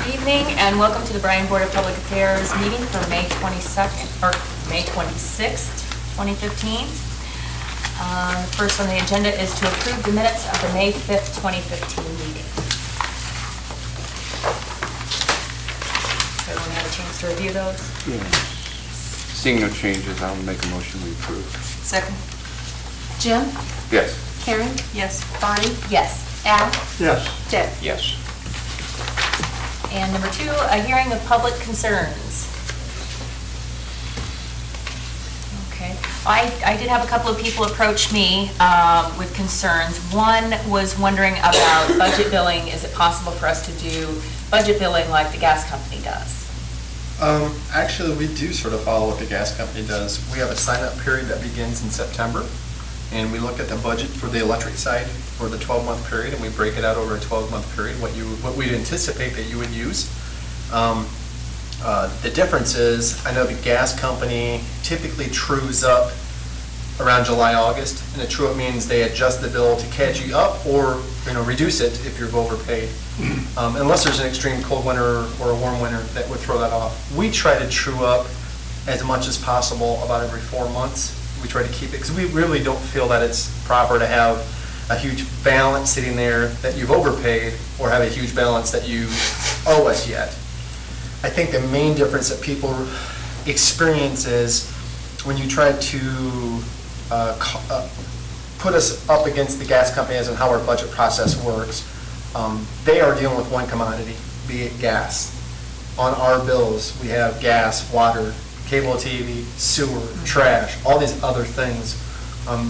Evening and welcome to the Bryan Board of Public Affairs meeting for May 22nd or May 26th, 2015. First on the agenda is to approve the minutes of the May 5th, 2015 meeting. Everyone have a chance to review those? Yes. Seeing no changes, I'll make a motion we approve. Second. Jim? Yes. Karen? Yes. Bonnie? Yes. Al? Yes. Dick? Yes. And number 2, a hearing of public concerns. Okay. I did have a couple of people approach me with concerns. One was wondering about budget billing. Is it possible for us to do budget billing like the gas company does? Actually, we do sort of follow what the gas company does. We have a sign-up period that begins in September, and we look at the budget for the electric side for the 12-month period, and we break it out over a 12-month period, what we'd anticipate that you would use. The difference is, I know the gas company typically trues up around July, August, and a true-up means they adjust the bill to catch you up or reduce it if you've overpaid. Unless there's an extreme cold winter or a warm winter that would throw that off. We try to true up as much as possible about every 4 months. We try to keep it, because we really don't feel that it's proper to have a huge balance sitting there that you've overpaid or have a huge balance that you owe us yet. I think the main difference that people experience is when you try to put us up against the gas company as in how our budget process works. They are dealing with one commodity, be it gas. On our bills, we have gas, water, cable TV, sewer, trash, all these other things.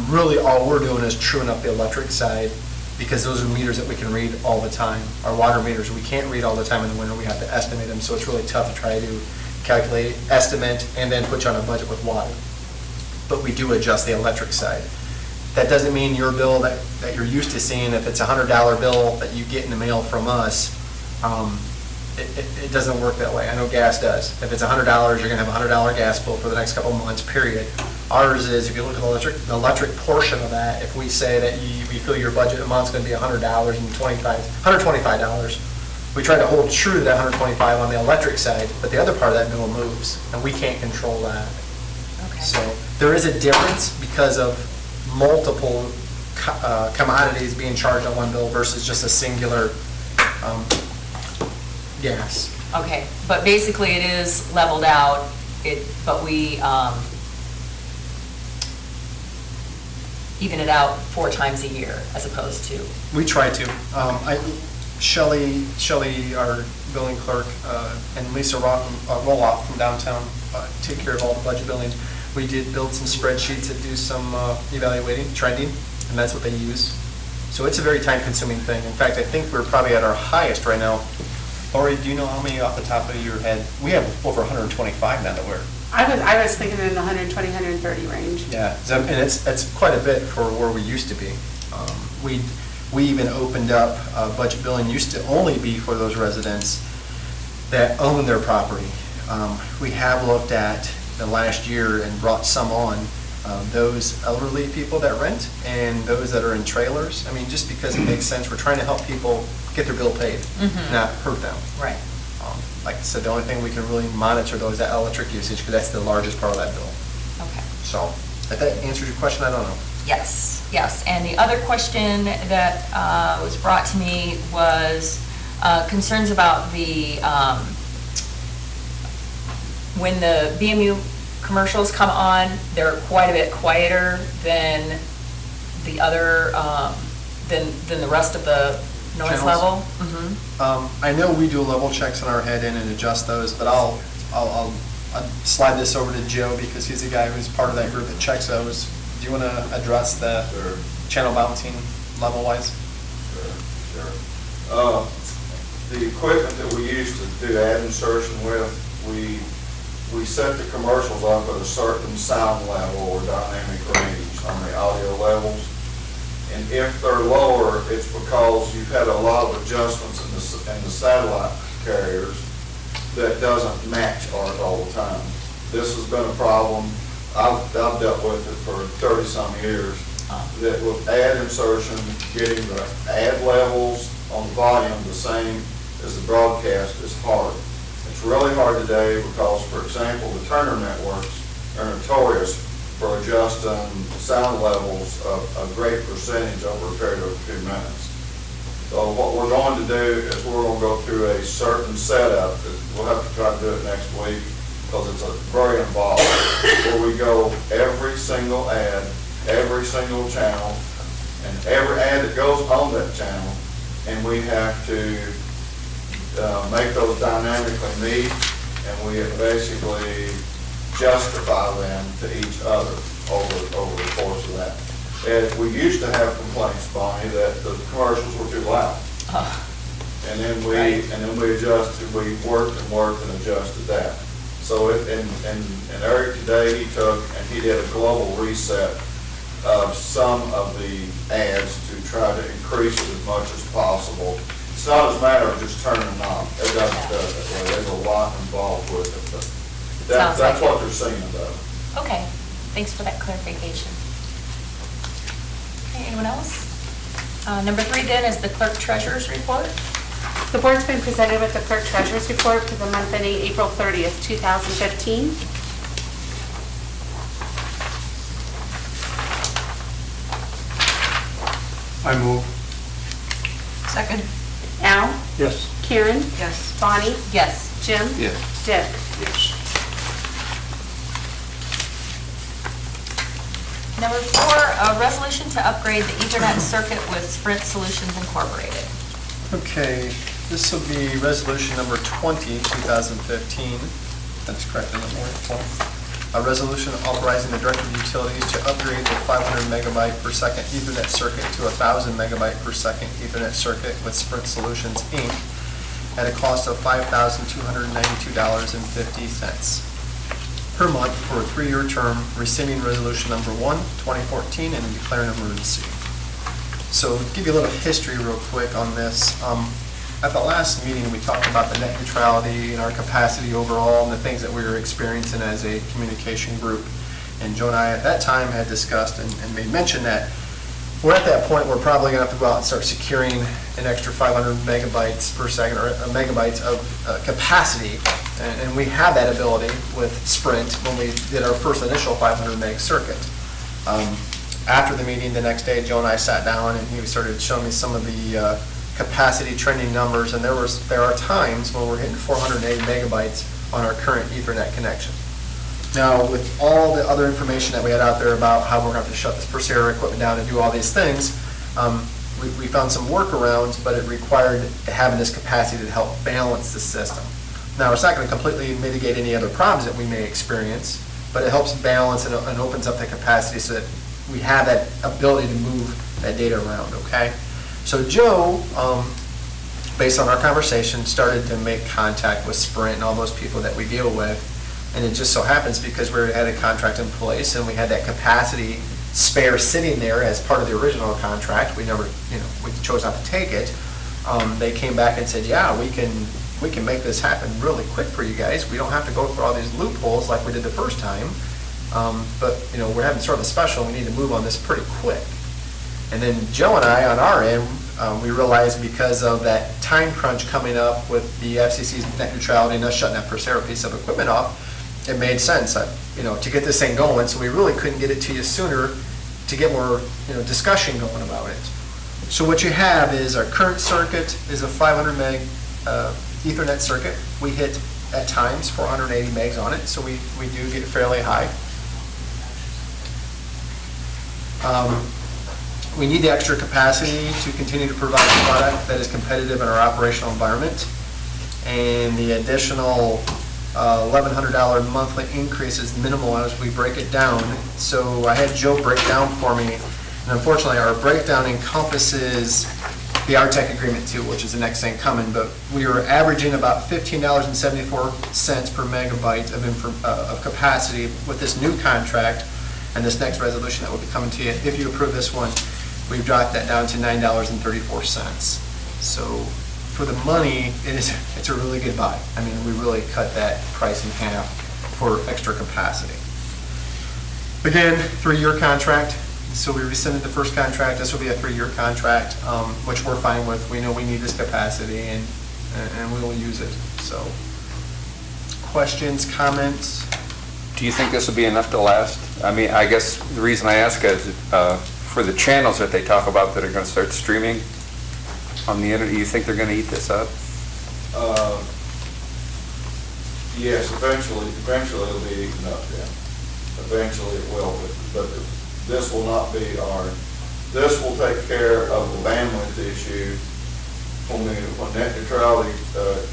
Really all we're doing is truing up the electric side because those are meters that we can read all the time. Our water meters, we can't read all the time in the winter. We have to estimate them, so it's really tough to try to calculate, estimate, and then put you on a budget with water. But we do adjust the electric side. That doesn't mean your bill that you're used to seeing, if it's a $100 bill that you get in the mail from us, it doesn't work that way. I know gas does. If it's $100, you're going to have a $100 gas bill for the next couple of months, period. Ours is, if you look at the electric portion of that, if we say that we feel your budget amount's going to be $100 and $125, we try to hold true to that $125 on the electric side, but the other part of that bill moves, and we can't control that. Okay. So there is a difference because of multiple commodities being charged on one bill versus just a singular gas. Okay, but basically it is leveled out, but we even it out 4 times a year as opposed to... We try to. Shelley, our billing clerk, and Lisa Roloff from downtown take care of all the budget billing. We did build some spreadsheets that do some evaluating, trending, and that's what they use. So it's a very time-consuming thing. In fact, I think we're probably at our highest right now. Lori, do you know how many off the top of your head? We have over 125 now that we're... I was thinking in the 120, 130 range. Yeah, and it's quite a bit for where we used to be. We even opened up budget billing used to only be for those residents that own their property. We have looked at the last year and brought some on, those elderly people that rent and those that are in trailers. I mean, just because it makes sense, we're trying to help people get their bill paid, not hurt them. Right. Like I said, the only thing we can really monitor though is that electric usage, because that's the largest part of that bill. Okay. So, if that answers your question, I don't know. Yes, yes. And the other question that was brought to me was concerns about the, when the BMU commercials come on, they're quite a bit quieter than the other, than the rest of the noise Channels? level. I know we do level checks on our head in and adjust those, but I'll slide this over to Joe because he's the guy who's part of that group that checks those. Do you want to address the channel bouncing level-wise? Sure. The equipment that we use to do ad insertion with, we set the commercials up at a certain sound level or dynamic range on the audio levels. And if they're lower, it's because you've had a lot of adjustments in the satellite carriers that doesn't match art all the time. This has been a problem. I've dealt with it for 30-some years. That with ad insertion, getting the ad levels on volume the same is the broadcast is hard. It's really hard today because, for example, the Turner networks are notorious for adjusting sound levels a great percentage over a period of a few minutes. So what we're going to do is we're going to go through a certain setup. We'll have to try to do it next week because it's very involved, where we go every single ad, every single channel, and every ad that goes on that channel, and we have to make those dynamically meet, and we basically justify them to each other over the course of that. And we used to have complaints, Bonnie, that the commercials were too loud. And then we adjusted, we worked and adjusted that. So and Eric today, he did a global reset of some of the ads to try to increase it as much as possible. It's not a matter of just turning a knob. It doesn't do it that way. There's a lot involved with it, but that's what they're seeing though. Okay, thanks for that clarification. Okay, anyone else? Number 3 then is the clerk treasurer's report. The board's been presented with the clerk treasurer's report for the month ending April 30th, 2015. I move. Second. Al? Yes. Karen? Yes. Bonnie? Yes. Jim? Yes. Dick? Yes. Number 4, a resolution to upgrade the Ethernet circuit with Sprint Solutions Incorporated. Okay, this will be resolution number 20, 2015. That's correct in the morning form. A resolution authorizing the Director of Utilities to upgrade the 500 megabyte per second Ethernet circuit to a 1,000 megabyte per second Ethernet circuit with Sprint Solutions, Inc. at a cost of $5,292.50 per month for a 3-year term, rescinding resolution number 1, 2014, and declaring an emergency. So to give you a little history real quick on this. At the last meeting, we talked about the net neutrality and our capacity overall and the things that we were experiencing as a communication group. And Joe and I at that time had discussed and made mention that we're at that point where we're probably going to have to go out and start securing an extra 500 megabytes per second or megabytes of capacity. And we have that ability with Sprint when we did our first initial 500 meg circuit. After the meeting the next day, Joe and I sat down and he started showing me some of the capacity trending numbers, and there are times when we're hitting 480 megabytes on our current Ethernet connection. Now, with all the other information that we had out there about how we're going to have to shut this Persera equipment down and do all these things, we found some workarounds, but it required having this capacity to help balance the system. Now, it's not going to completely mitigate any other problems that we may experience, but it helps balance and opens up the capacity so that we have that ability to move that data around, okay? So Joe, based on our conversation, started to make contact with Sprint and all those people that we deal with. And it just so happens because we had a contract in place and we had that capacity spare sitting there as part of the original contract. We never, we chose not to take it. They came back and said, yeah, we can make this happen really quick for you guys. We don't have to go through all these loopholes like we did the first time. But we're having sort of a special. We need to move on this pretty quick. And then Joe and I, on our end, we realized because of that time crunch coming up with the FCC's net neutrality and us shutting that Persera piece of equipment off, it made sense, to get this thing going. So we really couldn't get it to you sooner to get more, discussion going about it. So what you have is our current circuit is a 500 meg Ethernet circuit. We hit at times 480 megs on it, so we do get fairly high. We need the extra capacity to continue to provide a product that is competitive in our operational environment. And the additional $1,100 monthly increase is minimal as we break it down. So I had Joe break down for me. And unfortunately, our breakdown encompasses the RTEC agreement too, which is the next thing coming. But we are averaging about $15.74 per megabyte of capacity with this new contract and this next resolution that will be coming to you. If you approve this one, we've dropped that down to $9.34. So for the money, it's a really good buy. I mean, we really cut that price in half for extra capacity. Again, 3-year contract. So we rescinded the first contract. This will be a 3-year contract, which we're fine with. We know we need this capacity, and and we will use it, so. Questions, comments? Do you think this will be enough to last? I mean, I guess the reason I ask is for the channels that they talk about that are going to start streaming on the internet, you think they're going to eat this up? Yes, eventually it'll be eaten up, yeah. Eventually it will, but this will not be this will take care of the bandwidth issue when net neutrality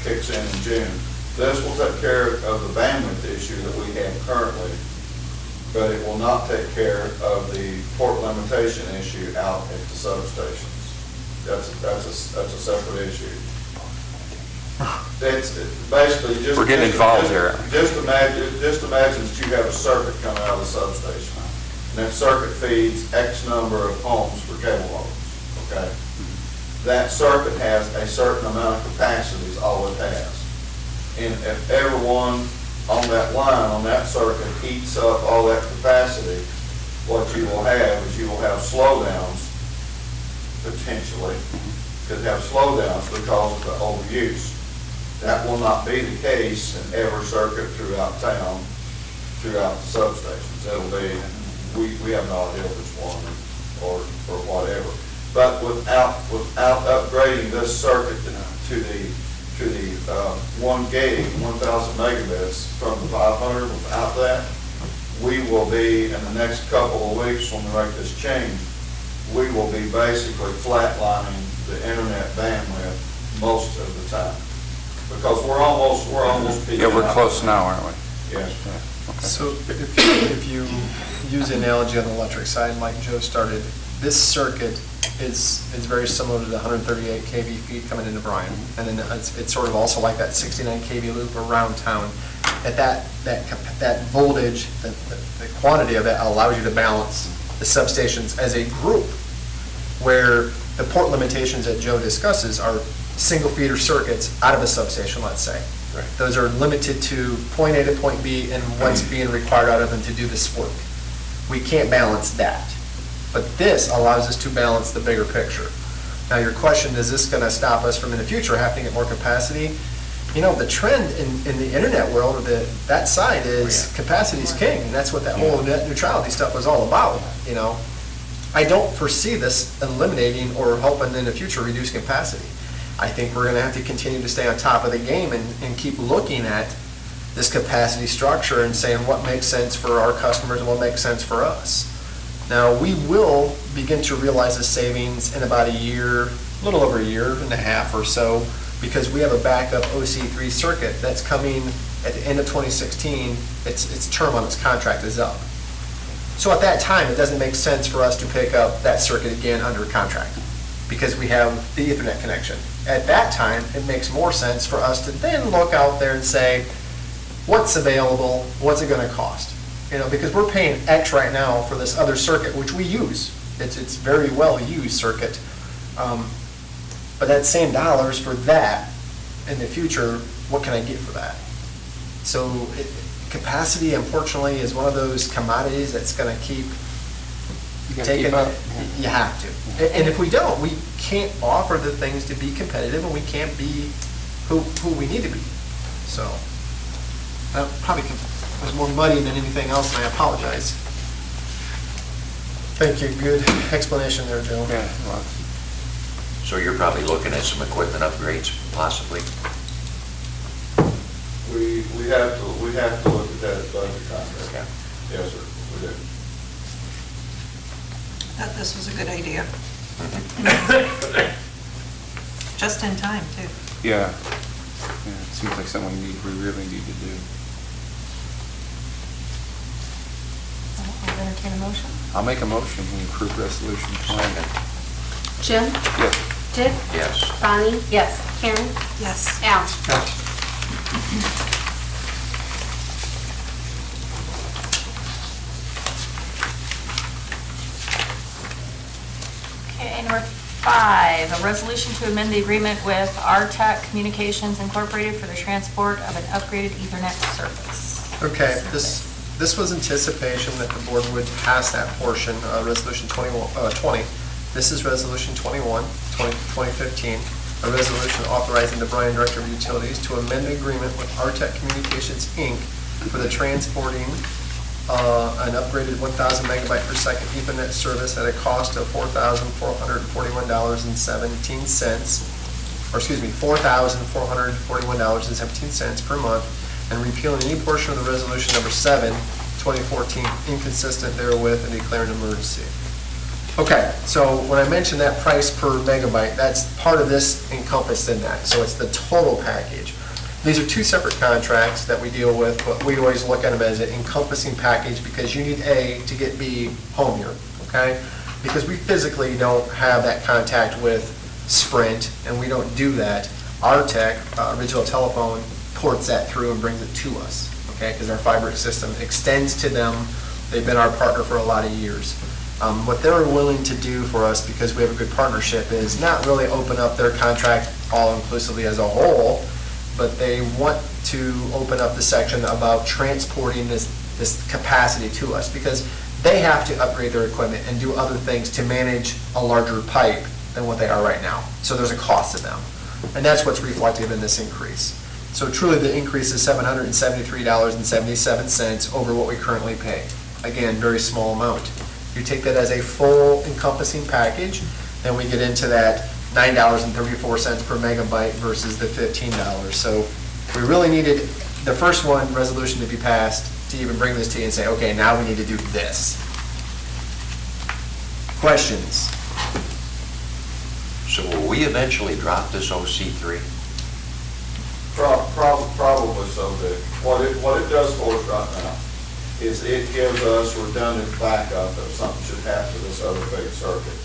kicks in June. This will take care of the bandwidth issue that we have currently, but it will not take care of the port limitation issue out at the substations. That's a separate issue. It's basically just. We're getting involved here. Just imagine that you have a circuit coming out of the substation. And that circuit feeds X number of homes for cable loads, okay? That circuit has a certain amount of capacity is all it has. And if everyone on that line, on that circuit, eats up all that capacity, what you will have is you will have slowdowns, potentially. Could have slowdowns because of the overuse. That will not be the case in every circuit throughout town, throughout the substations. It'll be, we have no idea if it's one or whatever. But without upgrading this circuit to the 1 gig, 1,000 megabits from the 500, without that, we will be, in the next couple of weeks when we make this change, we will be basically flatlining the internet bandwidth most of the time. Because we're almost peaking Yeah, we're out. close now, aren't we? Yes. Yeah, okay. So if you use the analogy on the electric side, like Joe started, this circuit is very similar to the 138 kV feed coming into Bryan. And then it's sort of also like that 69 kV loop around town. At that voltage, the quantity of that allows you to balance the substations as a group, where the port limitations that Joe discusses are single feeder circuits out of a substation, let's say. Right. Those are limited to point A to point B and what's being required out of them to do this work. We can't balance that. But this allows us to balance the bigger picture. Now your question, is this going to stop us from in the future having to get more capacity? You know, the trend in the internet world, that side is capacity is king, and that's what that whole net neutrality stuff was all about, you know. I don't foresee this eliminating or helping in the future reduce capacity. I think we're going to have to continue to stay on top of the game and keep looking at this capacity structure and saying what makes sense for our customers and what makes sense for us. Now, we will begin to realize the savings in about a year, a little over a year and a half or so, because we have a backup OC3 circuit that's coming at the end of 2016. Its term on its contract is up. So at that time, it doesn't make sense for us to pick up that circuit again under contract because we have the Ethernet connection. At that time, it makes more sense for us to then look out there and say, what's available, what's it going to cost? You know, because we're paying X right now for this other circuit, which we use. It's very well used circuit. But that same dollars for that in the future, what can I get for that? So capacity, unfortunately, is one of those commodities that's going to keep taking. Keep up. You have to. And if we don't, we can't offer the things to be competitive, and we can't be who we need to be. So that probably was more muddy than anything else, and I apologize. Thank you. Good explanation there, Joe. Yeah, well, So you're probably looking at some equipment upgrades, possibly? We have to look at that as budget contract. Okay. Yes, sir, we do. Thought this was a good idea. Just in time, too. yeah. Yeah, it seems like something we really need to do. I'll entertain a motion. I'll make a motion, we approve resolution 20. Jim? Yes. Dick? Yes. Bonnie? Yes. Karen? Yes. Al? Okay, number 5, a resolution to amend the agreement with RTech Communications Incorporated for the transport of an upgraded Ethernet service. Okay, this was anticipation that the board would pass that portion, resolution 20. This is resolution 21, 2015. a resolution authorizing the Bryan Director of Utilities to amend the agreement with Artec Communications, Inc. for the transporting an upgraded 1,000 megabyte per second Ethernet service at a cost of $4,441.17, or excuse me, $4,441.17 per month, and repealing any portion of the resolution number 7, 2014, inconsistent therewith, and declaring an emergency. Okay, so when I mentioned that price per megabyte, that's part of this encompassed in that, so it's the total package. These are two separate contracts that we deal with, but we always look at them as an encompassing package because you need A to get B home here, okay? Because we physically don't have that contact with Sprint, and we don't do that. Artec, Original Telephone, ports that through and brings it to us, okay? Because our fiber system extends to them. They've been our partner for a lot of years. What they're willing to do for us, because we have a good partnership, is not really open up their contract all-inclusively as a whole, but they want to open up the section about transporting this capacity to us, because they have to upgrade their equipment and do other things to manage a larger pipe than what they are right now. So there's a cost to them. And that's what's reflected in this increase. So truly, the increase is $773.77 over what we currently pay. Again, very small amount. You take that as a full encompassing package, then we get into that $9.34 per megabyte versus the $15. So we really needed the first one resolution to be passed to even bring this to you and say, okay, now we need to do this. Questions? So will we eventually drop this OC3? Probably so, Dick. What it does for us right now is it gives us redundant backup if something should happen to this other big circuit.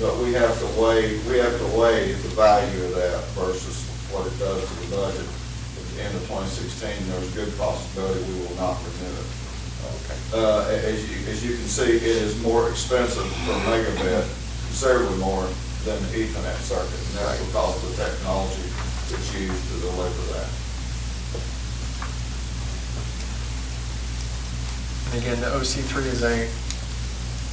But we have to weigh the value of that versus what it does to the budget. At the end of 2016, there's a good possibility we will not renew it. As you can see, it is more expensive per megabit, considerably more than the Ethernet circuit, and that's because of the technology that's used to deliver that. And again, the OC3 is a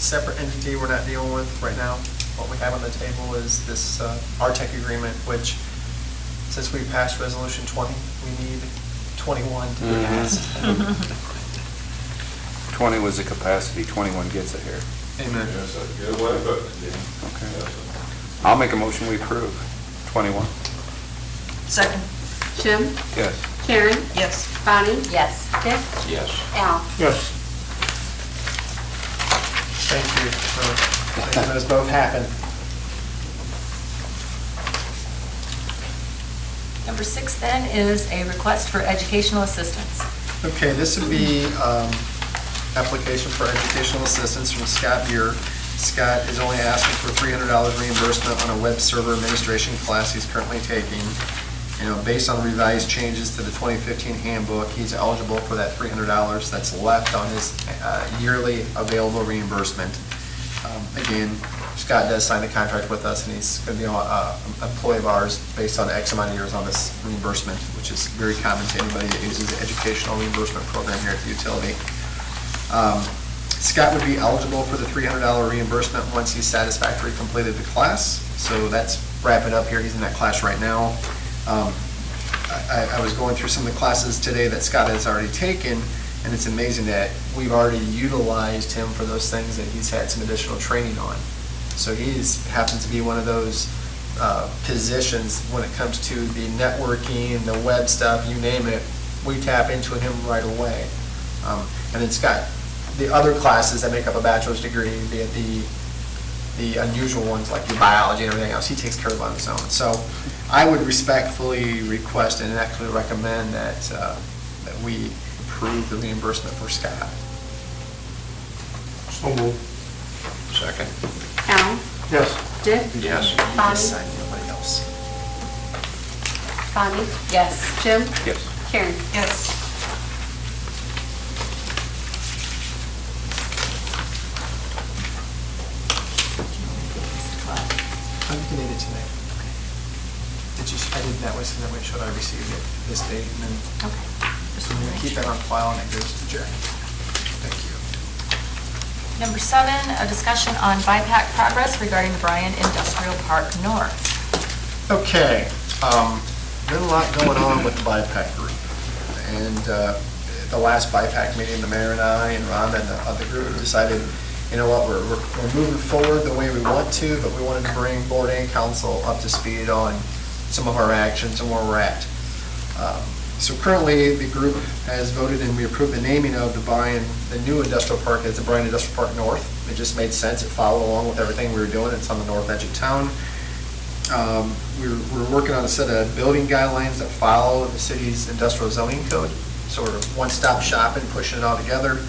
separate entity we're not dealing with right now. What we have on the table is this Artec agreement, which, since we passed Resolution 20, we need 21 to be passed. 20 was the capacity, 21 gets it here. Amen. Yes, that's a good way of putting it, Jim. Okay. Yes, sir. I'll make a motion, we approve 21. Second. Jim? Yes. Karen? Yes. Bonnie? Yes. Dick? Yes. Al? Yes. Thank you for making those both happen. Number 6 then is a request for educational assistance. Okay, this would be application for educational assistance from Scott Beer. Scott is only asking for $300 reimbursement on a web server administration class he's currently taking. You know, based on revised changes to the 2015 handbook, he's eligible for that $300 that's left on his yearly available reimbursement. Again, Scott does sign the contract with us, and he's going to be an employee of ours based on X amount of years on this reimbursement, which is very common to anybody that uses the educational reimbursement program here at the utility. Scott would be eligible for the $300 reimbursement once he's satisfactorily completed the class. So that's wrapping up here. He's in that class right now. I was going through some of the classes today that Scott has already taken, and it's amazing that we've already utilized him for those things that he's had some additional training on. So he happens to be one of those positions when it comes to the networking, the web stuff, you name it, we tap into him right away. And then Scott, the other classes that make up a bachelor's degree, be it the unusual ones like the biology and everything else, he takes care of on his own. So I would respectfully request and actually recommend that we approve the reimbursement for Scott. So moved. Second. Al? Yes. Dick? Yes. Bonnie? Sign nobody else. Bonnie? Yes. Jim? Yes. Karen? Yes. You can need it tonight. I did that way, so that way it showed I received it this date, and then Okay. Just I'm wanna going to make keep sure. that on file, and it goes to Jay. Thank you. Number 7, a discussion on BIPAC progress regarding the Bryan Industrial Park North. Okay, been a lot going on with the BIPAC group. And the last BIPAC meeting, the mayor and I and Ron and the other group decided, you know what, we're moving forward the way we want to, but we wanted to bring board and council up to speed on some of our actions and where we're at. So currently, the group has voted and we approved the naming of the new industrial park as the Bryan Industrial Park North. It just made sense. It followed along with everything we were doing. It's on the north edge of town. We're working on a set of building guidelines that follow the city's industrial zoning code. So we're one-stop shopping, pushing it all together.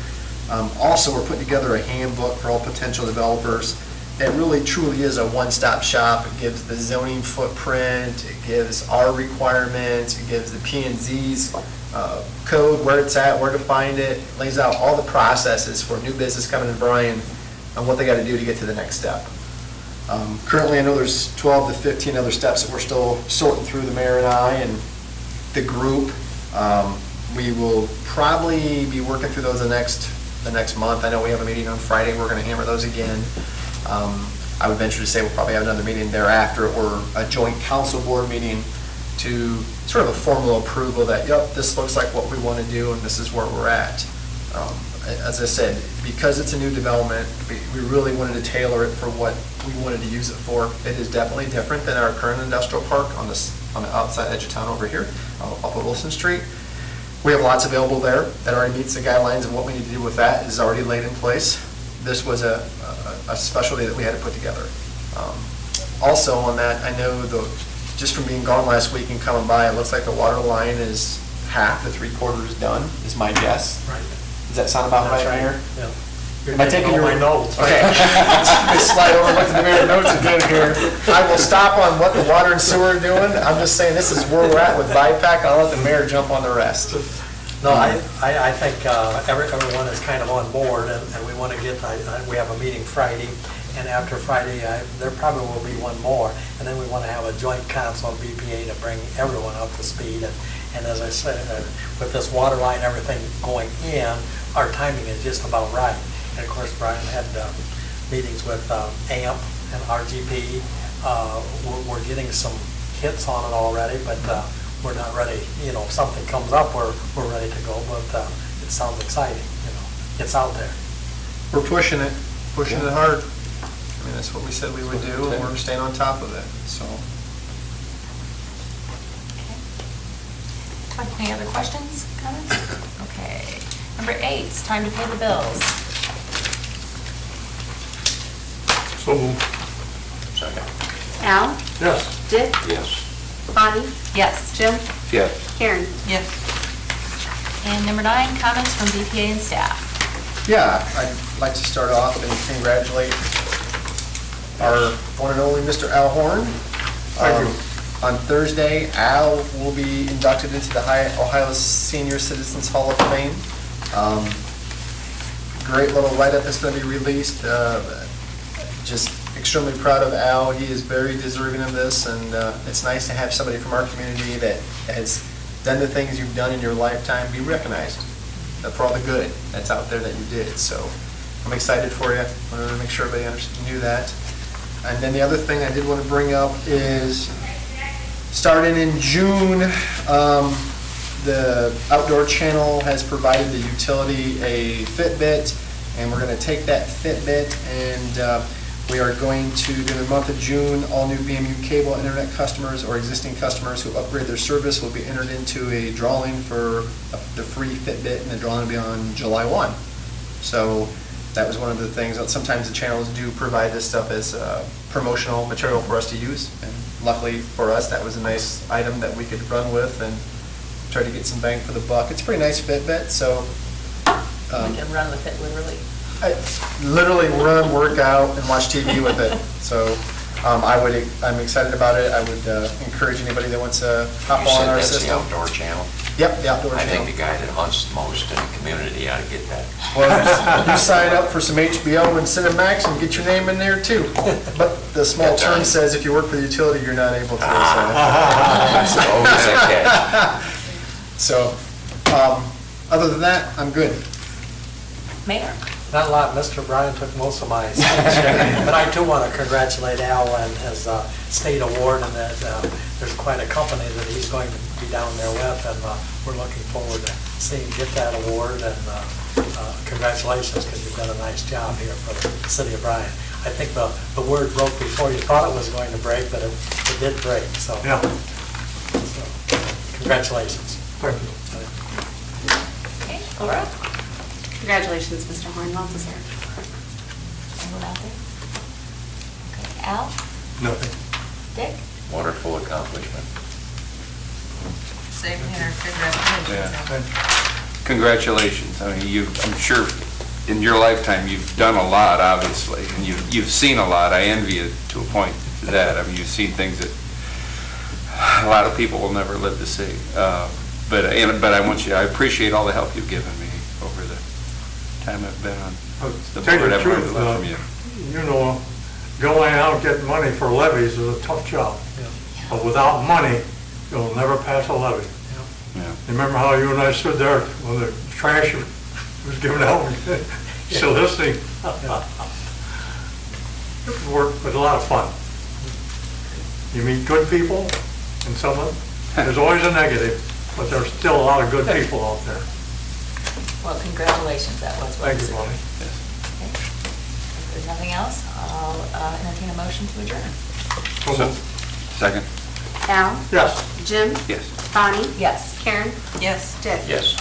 Also, we're putting together a handbook for all potential developers that really truly is a one-stop shop. It gives the zoning footprint, it gives our requirements, it gives the P&Z's code, where it's at, where to find it, lays out all the processes for new business coming to Bryan and what they got to do to get to the next step. Currently, I know there's 12 to 15 other steps that we're still sorting through, the mayor and I and the group. We will probably be working through those the next month. I know we have a meeting on Friday. We're going to hammer those again. I would venture to say we'll probably have another meeting thereafter or a joint council board meeting to sort of a formal approval that, yep, this looks like what we want to do and this is where we're at. As I said, because it's a new development, we really wanted to tailor it for what we wanted to use it for. It is definitely different than our current industrial park on the outside edge of town over here, off of Wilson Street. We have lots available there that already meets the guidelines, and what we need to do with that is already laid in place. This was a specialty that we had to put together. Also on that, I know just from being gone last week and coming by, it looks like the water line is half to 3/4 done, is my guess. Right. Does that sound about right, Mayor? Yeah. You're Am I taking all your my notes? Okay. I slide over, look at the mayor's notes again here. I will stop on what the water and sewer are doing. I'm just saying this is where we're at with BIPAC. I'll let the mayor jump on the rest. No, I think everyone is kind of on board, and we want to get, we have a meeting Friday, and after Friday, there probably will be one more, and then we want to have a joint council of BPA to bring everyone up to speed. And as I said, with this water line and everything going in, our timing is just about right. And of course, Bryan had meetings with AMP and RGP. We're getting some hits on it already, but we're not ready. You know, if something comes up, we're ready to go, but it sounds exciting, you know. It's out there. We're pushing it hard. I mean, that's what we said we would do, and we're staying on top of it, so. Any other questions, comments? Okay. Number 8, it's time to pay the bills. So moved. Second. Al? Yes. Dick? Yes. Bonnie? Yes. Jim? Yes. Karen? Yes. And number 9, comments from BPA and staff. Yeah, I'd like to start off and congratulate our one and only Mr. Al Horn. Thank you. On Thursday, Al will be inducted into the Ohio Senior Citizens Hall of Fame. Great little write-up that's going to be released. Just extremely proud of Al. He is very deserving of this, and it's nice to have somebody from our community that has done the things you've done in your lifetime be recognized for all the good that's out there that you did. So I'm excited for you. I wanted to make sure everybody knew that. And then the other thing I did want to bring up is starting in June, the Outdoor Channel has provided the utility a Fitbit, and we're going to take that Fitbit and we are going to, in the month of June, all new BMU cable internet customers or existing customers who upgrade their service will be entered into a drawing for the free Fitbit, and the drawing will be on July 1. So that was one of the things that sometimes the channels do provide this stuff as promotional material for us to use. And luckily for us, that was a nice item that we could run with and try to get some bang for the buck. It's a pretty nice Fitbit, so. We can run with it literally. I literally run, work out, and watch TV with it. So I'm excited about it. I would encourage anybody that wants to hop You on said our that's the system. outdoor channel? Yep, the Outdoor I Channel. think the guy that hunts the most in the community ought to get that. Well, you sign up for some HBO and Cinemax and get your name in there too. But the small Good term time. says if you work for the utility, you're not able to. Always a catch. So, other than that, I'm good. Mayor? Not a lot, Mr. Bryan took most of my speech there, but I too want to congratulate Al on his state award, and that there's quite a company that he's going to be down there with, and we're looking forward to seeing him get that award, and congratulations, because you've done a nice job here for the city of Bryan. I think the word broke before you thought it was going to break, but it did break, so. Yeah. So, congratulations. Thank you. Okay, Laura? Congratulations, Mr. Horn, well deserved. Anyone out there? Okay, Al? Nothing. Dick? Wonderful accomplishment. Same here, congratulations. Yeah. Congratulations. I mean, I'm sure in your lifetime, you've done a lot, obviously, and you've seen a lot. I envy you to a point that, I mean, you've seen things that a lot of people will never live to see. But I appreciate all the help you've given me over the time I've been on the Tell you board. the I've learned a truth, lot from you. you know, going out getting money for levies is a tough job. But without money, you'll never pass a levy. Yeah. Remember how you and I stood there when the trash was given out, soliciting? It was work, but a lot of fun. You meet good people, and there's always a negative, but there's still a lot of good people out there. Well, congratulations, that was well Thank you, deserved. Bonnie. Okay. If there's nothing else, I'll entertain a motion to adjourn. So, second? Al? Yes. Jim? Yes. Bonnie? Yes. Karen? Yes. Dick? Yes.